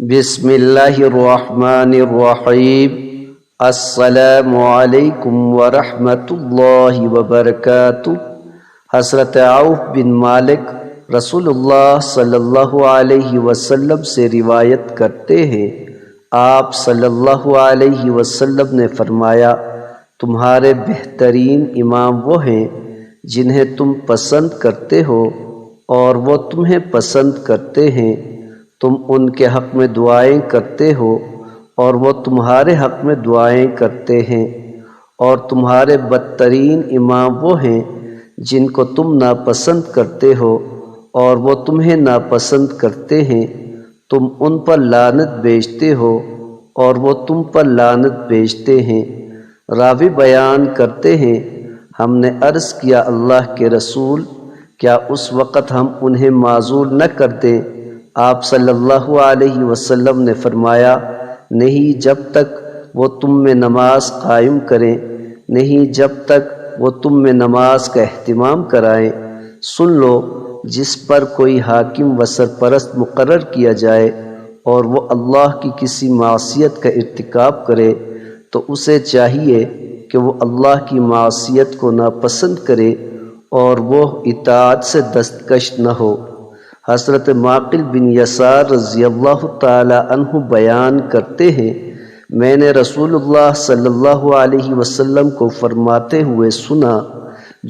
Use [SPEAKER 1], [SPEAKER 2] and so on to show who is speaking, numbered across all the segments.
[SPEAKER 1] بسم اللہ الرحمن الرحیم۔ السلام علیکم ورحمۃ اللہ وبرکاتہ۔ حضرت عوف بن مالک رسول اللہ صلی اللہ علیہ وسلم سے روایت کرتے ہیں، آپ صلی اللہ علیہ وسلم نے فرمایا، تمہارے بہترین امام وہ ہیں جنہیں تم پسند کرتے ہو اور وہ تمہیں پسند کرتے ہیں، تم ان کے حق میں دعائیں کرتے ہو اور وہ تمہارے حق میں دعائیں کرتے ہیں، اور تمہارے بدترین امام وہ ہیں جن کو تم ناپسند کرتے ہو اور وہ تمہیں ناپسند کرتے ہیں، تم ان پر لعنت بھیجتے ہو اور وہ تم پر لعنت بھیجتے ہیں۔ راوی بیان کرتے ہیں، ہم نے عرض کیا، اللہ کے رسول، کیا اس وقت ہم انہیں معزول نہ کر دیں؟ آپ صلی اللہ علیہ وسلم نے فرمایا، نہیں، جب تک وہ تم میں نماز قائم کریں، نہیں جب تک وہ تم میں نماز کا اہتمام کرائیں۔ سن لو، جس پر کوئی حاکم و سرپرست مقرر کیا جائے اور وہ اللہ کی کسی معصیت کا ارتکاب کرے تو اسے چاہیے کہ وہ اللہ کی معصیت کو ناپسند کرے اور وہ اطاعت سے دستکش نہ ہو۔ حضرت معقل بن یسار رضی اللہ تعالی عنہ بیان کرتے ہیں، میں نے رسول اللہ صلی اللہ علیہ وسلم کو فرماتے ہوئے سنا،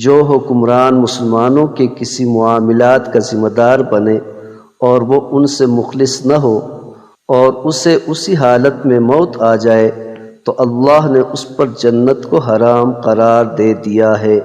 [SPEAKER 1] جو حکمران مسلمانوں کے کسی معاملات کا ذمہ دار بنے اور وہ ان سے مخلص نہ ہو اور اسے اسی حالت میں موت آ جائے تو اللہ نے اس پر جنت کو حرام قرار دے دیا ہے۔